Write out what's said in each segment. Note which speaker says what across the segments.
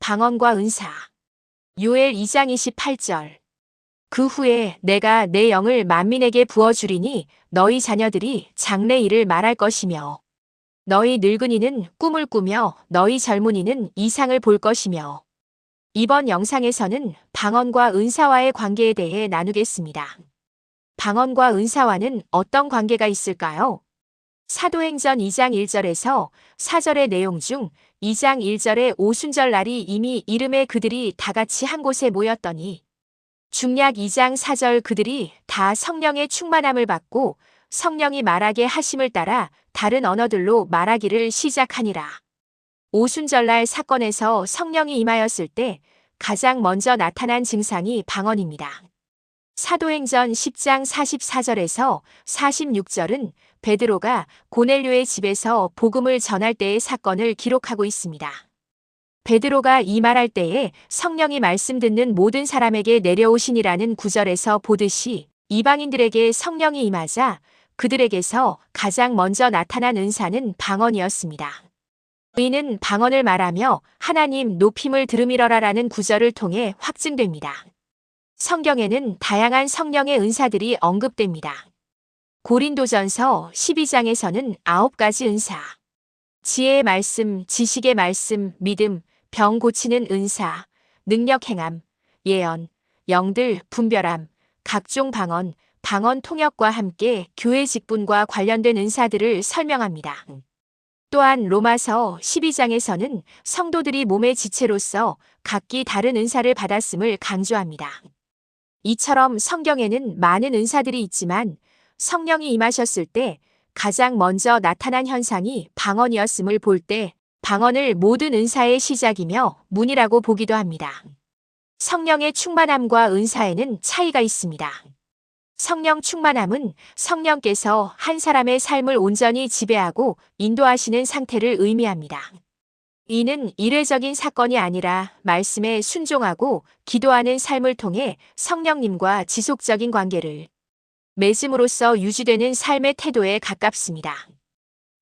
Speaker 1: 방언과 은사. 요엘 2장 28절. 그 후에 내가 내 영을 만민에게 부어주리니 너희 자녀들이 장래 일을 말할 것이며 너희 늙은이는 꿈을 꾸며 너희 젊은이는 이상을 볼 것이며. 이번 영상에서는 방언과 은사와의 관계에 대해 나누겠습니다. 방언과 은사와는 어떤 관계가 있을까요? 사도행전 2장 1절에서 4절의 내용 중 2장 1절의 오순절 날이 이미 이름에 그들이 다 같이 한 곳에 모였더니 중약 2장 4절 그들이 다 성령의 충만함을 받고 성령이 말하게 하심을 따라 다른 언어들로 말하기를 시작하니라. 오순절날 사건에서 성령이 임하였을 때 가장 먼저 나타난 증상이 방언입니다. 사도행전 10장 44절에서 46절은 베드로가 고넬료의 집에서 복음을 전할 때의 사건을 기록하고 있습니다. 베드로가 이 말할 때에 성령이 말씀 듣는 모든 사람에게 내려오시니라는 구절에서 보듯이 이방인들에게 성령이 임하자 그들에게서 가장 먼저 나타난 은사는 방언이었습니다. 이는 방언을 말하며 하나님 높임을 들음이러라라는 구절을 통해 확증됩니다. 성경에는 다양한 성령의 은사들이 언급됩니다. 고린도전서 12장에서는 9가지 은사, 지혜의 말씀, 지식의 말씀, 믿음, 병 고치는 은사, 능력 행함, 예언, 영들 분별함, 각종 방언, 방언 통역과 함께 교회 직분과 관련된 은사들을 설명합니다. 또한 로마서 12장에서는 성도들이 몸의 지체로서 각기 다른 은사를 받았음을 강조합니다. 이처럼 성경에는 많은 은사들이 있지만 성령이 임하셨을 때 가장 먼저 나타난 현상이 방언이었음을 볼 때 방언을 모든 은사의 시작이며 문이라고 보기도 합니다. 성령의 충만함과 은사에는 차이가 있습니다. 성령 충만함은 성령께서 한 사람의 삶을 온전히 지배하고 인도하시는 상태를 의미합니다. 이는 일회적인 사건이 아니라 말씀에 순종하고 기도하는 삶을 통해 성령님과 지속적인 관계를 맺음으로써 유지되는 삶의 태도에 가깝습니다.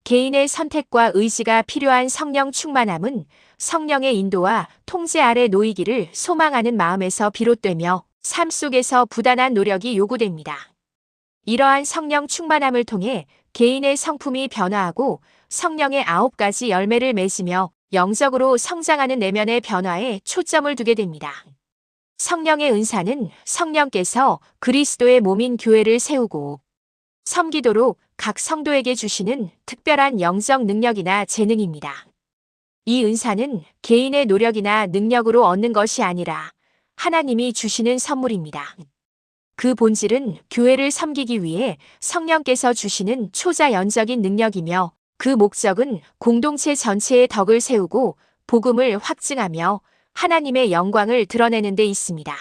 Speaker 1: 개인의 선택과 의지가 필요한 성령 충만함은 성령의 인도와 통제 아래 놓이기를 소망하는 마음에서 비롯되며 삶 속에서 부단한 노력이 요구됩니다. 이러한 성령 충만함을 통해 개인의 성품이 변화하고 성령의 9가지 열매를 맺으며 영적으로 성장하는 내면의 변화에 초점을 두게 됩니다. 성령의 은사는 성령께서 그리스도의 몸인 교회를 세우고 섬기도록 각 성도에게 주시는 특별한 영적 능력이나 재능입니다. 이 은사는 개인의 노력이나 능력으로 얻는 것이 아니라 하나님이 주시는 선물입니다. 그 본질은 교회를 섬기기 위해 성령께서 주시는 초자연적인 능력이며 그 목적은 공동체 전체의 덕을 세우고 복음을 확증하며 하나님의 영광을 드러내는 데 있습니다.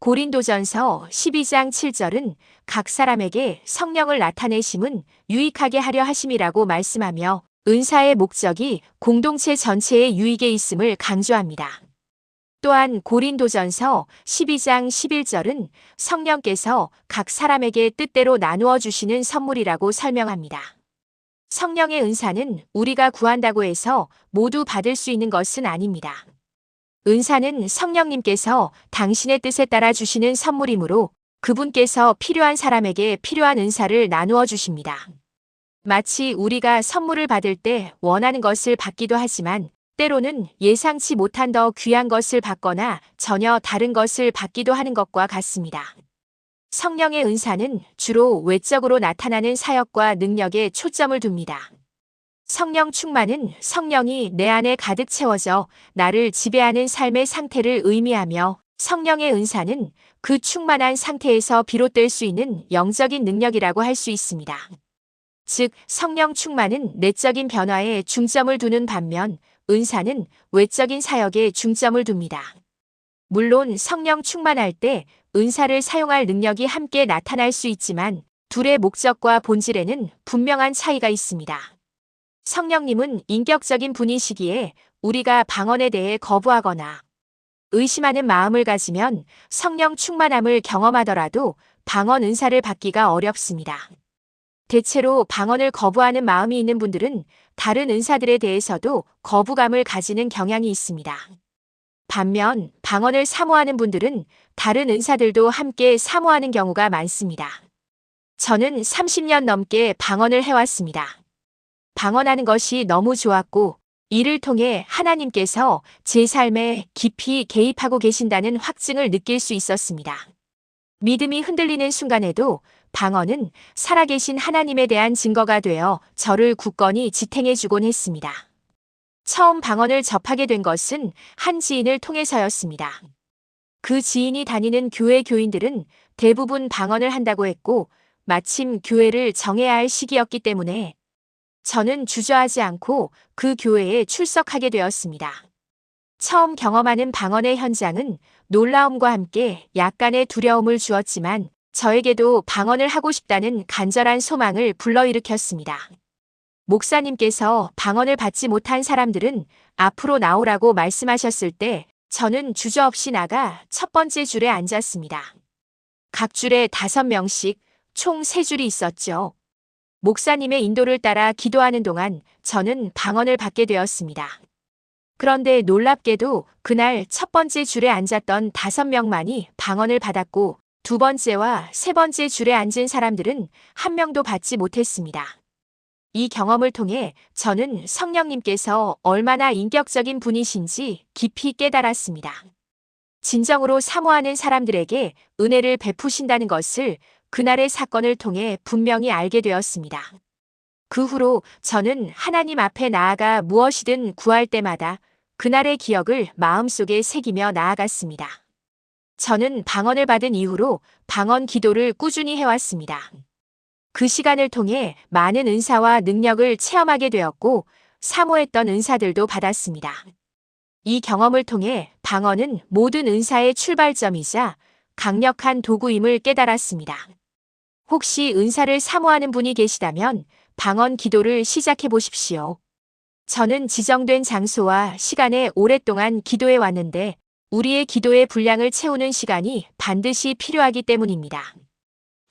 Speaker 1: 고린도전서 12장 7절은 각 사람에게 성령을 나타내심은 유익하게 하려 하심이라고 말씀하며 은사의 목적이 공동체 전체의 유익에 있음을 강조합니다. 또한 고린도전서 12장 11절은 성령께서 각 사람에게 뜻대로 나누어 주시는 선물이라고 설명합니다. 성령의 은사는 우리가 구한다고 해서 모두 받을 수 있는 것은 아닙니다. 은사는 성령님께서 당신의 뜻에 따라 주시는 선물이므로 그분께서 필요한 사람에게 필요한 은사를 나누어 주십니다. 마치 우리가 선물을 받을 때 원하는 것을 받기도 하지만 때로는 예상치 못한 더 귀한 것을 받거나 전혀 다른 것을 받기도 하는 것과 같습니다. 성령의 은사는 주로 외적으로 나타나는 사역과 능력에 초점을 둡니다. 성령 충만은 성령이 내 안에 가득 채워져 나를 지배하는 삶의 상태를 의미하며 성령의 은사는 그 충만한 상태에서 비롯될 수 있는 영적인 능력이라고 할 수 있습니다. 즉, 성령 충만은 내적인 변화에 중점을 두는 반면 은사는 외적인 사역에 중점을 둡니다. 물론 성령 충만할 때 은사를 사용할 능력이 함께 나타날 수 있지만 둘의 목적과 본질에는 분명한 차이가 있습니다. 성령님은 인격적인 분이시기에 우리가 방언에 대해 거부하거나 의심하는 마음을 가지면 성령 충만함을 경험하더라도 방언 은사를 받기가 어렵습니다. 대체로 방언을 거부하는 마음이 있는 분들은 다른 은사들에 대해서도 거부감을 가지는 경향이 있습니다. 반면 방언을 사모하는 분들은 다른 은사들도 함께 사모하는 경우가 많습니다. 저는 30년 넘게 방언을 해왔습니다. 방언하는 것이 너무 좋았고, 이를 통해 하나님께서 제 삶에 깊이 개입하고 계신다는 확증을 느낄 수 있었습니다. 믿음이 흔들리는 순간에도 방언은 살아계신 하나님에 대한 증거가 되어 저를 굳건히 지탱해주곤 했습니다. 처음 방언을 접하게 된 것은 한 지인을 통해서였습니다. 그 지인이 다니는 교회 교인들은 대부분 방언을 한다고 했고, 마침 교회를 정해야 할 시기였기 때문에 저는 주저하지 않고 그 교회에 출석하게 되었습니다. 처음 경험하는 방언의 현장은 놀라움과 함께 약간의 두려움을 주었지만 저에게도 방언을 하고 싶다는 간절한 소망을 불러일으켰습니다. 목사님께서 방언을 받지 못한 사람들은 앞으로 나오라고 말씀하셨을 때 저는 주저없이 나가 첫 번째 줄에 앉았습니다. 각 줄에 5명씩 총 3줄이 있었죠. 목사님의 인도를 따라 기도하는 동안 저는 방언을 받게 되었습니다. 그런데 놀랍게도 그날 첫 번째 줄에 앉았던 5명만이 방언을 받았고 두 번째와 세 번째 줄에 앉은 사람들은 한 명도 받지 못했습니다. 이 경험을 통해 저는 성령님께서 얼마나 인격적인 분이신지 깊이 깨달았습니다. 진정으로 사모하는 사람들에게 은혜를 베푸신다는 것을 그날의 사건을 통해 분명히 알게 되었습니다. 그 후로 저는 하나님 앞에 나아가 무엇이든 구할 때마다 그날의 기억을 마음속에 새기며 나아갔습니다. 저는 방언을 받은 이후로 방언 기도를 꾸준히 해왔습니다. 그 시간을 통해 많은 은사와 능력을 체험하게 되었고 사모했던 은사들도 받았습니다. 이 경험을 통해 방언은 모든 은사의 출발점이자 강력한 도구임을 깨달았습니다. 혹시 은사를 사모하는 분이 계시다면 방언 기도를 시작해 보십시오. 저는 지정된 장소와 시간에 오랫동안 기도해 왔는데 우리의 기도의 분량을 채우는 시간이 반드시 필요하기 때문입니다.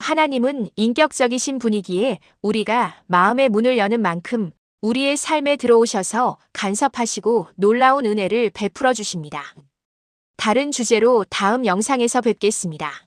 Speaker 1: 하나님은 인격적이신 분이기에 우리가 마음의 문을 여는 만큼 우리의 삶에 들어오셔서 간섭하시고 놀라운 은혜를 베풀어 주십니다. 다른 주제로 다음 영상에서 뵙겠습니다.